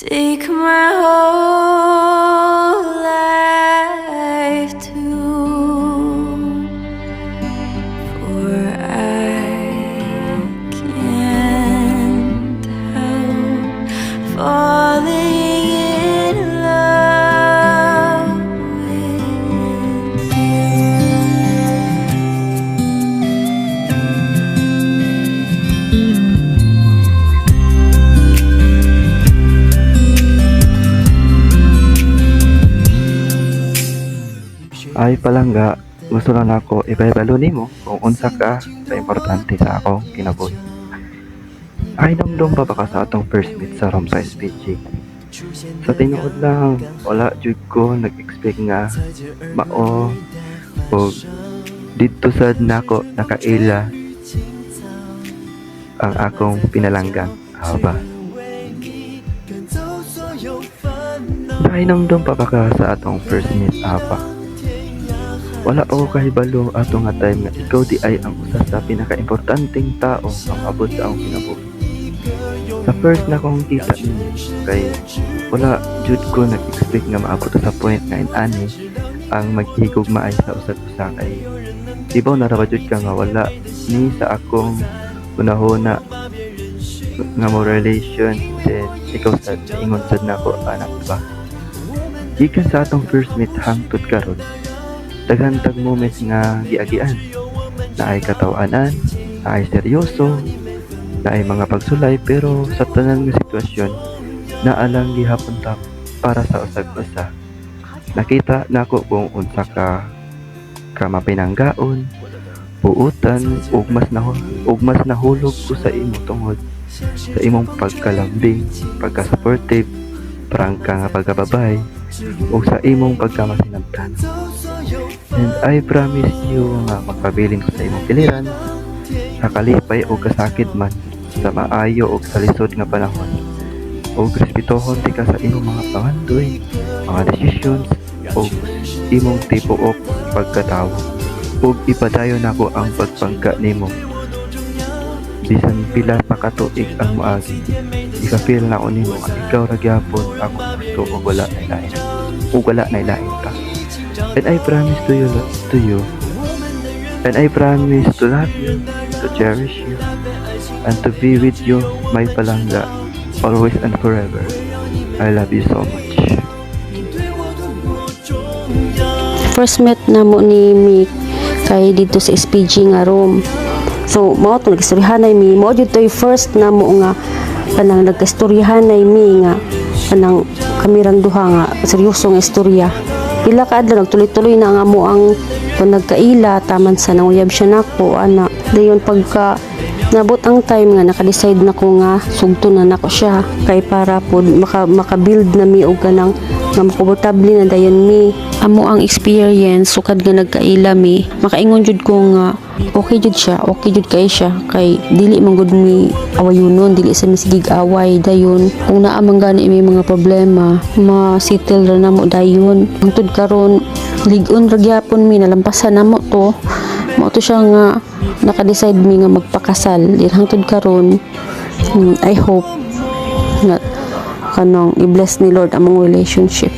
Take my whole life too, for I can't help falling in love with Ay palangga, gusto lang ako ibayabalo nimo kung unsa ka sa importante sa akong kinabuhi. Ay namdom pa ba ka sa atong first meet sa Rom sa SPG? Sa tinuod lang, wala jud ko nag-expect nga mao o dito sad nako nakaila ang akong pinalanggang. Ba? Ay namdom pa ba ka sa atong first meet apa? Wala ako kahibalo ato nga time nga ikaw di ay ang usa sa pinaka-importanteng tao ang abot sa akong kinabuhi. Sa first na kong kita ninyo, kay wala jud ko nag-expect nga maabot sa point nga inani ang maghigugma ay sa usag-usa kay dibaw narawa jud ka nga wala ni sa akong unahuna nga mo relation then ikaw sa ingon sad nako anak ba. Gikan sa atong first meet hangtod karon daghan tag moments nga giagian na ay katawanan, na ay seryoso, na ay mga pagsulay pero sa tanan nga sitwasyon naalang gihapon ta para sa usag-usa. Nakita nako kung unsa ka mapinanggaon, buutan ug mas nahulog ko sa imo tungod sa imong pagkalambing, pagka-supportive, prangka nga pagkababay ug sa imong pagkamasinabtan. And I promise you nga magpabilin ko sa imong piliran sa kalipay o kasakit man sa maayo o sa lisod nga panahon o respetuhon ti ka sa imong mga pangandoy, mga decisions o imong tipo o pagkatawo ug ipadayon nako ang pagpangka nimo bisan pila pa ka tuig ang moagi ika-feel na ko nimo nga ikaw ra gyapon ako gusto ug wala na ilain ka. And I promise to you, and I promise to love you, to cherish you, and to be with you, my palangga, always and forever. I love you so much. First met na mo ni Mick kay dito sa SPG nga room. So, mao to nagistoryahanay mi. Mao jud toy first na mo nga kanang nagkastoryahanay mi nga kanang kamirang duha nga seryosong istorya. Pila ka adlaw nagtuloy-tuloy na nga mo ang nagkaila taman sa nanguyab siya nako ana. Dayon pagka nabot ang time nga naka-decide na ko nga sugto na nako siya kay para pod maka-build na mi og kanang nga makomportable na dayon mi amo ang experience sukad nga nagkaila mi makaingon jud ko nga okay jud siya okay jud kay siya kay dili man gud mi awayunon dili sa misigig away dayon kung naa man gani may mga problema ma-settle ra namo dayon hangtod karon lig-on ra gyapon mi nalampasan namo to mao to siya nga naka-decide mi nga magpakasal din hangtod karon I hope na kanang i-bless ni Lord among relationship.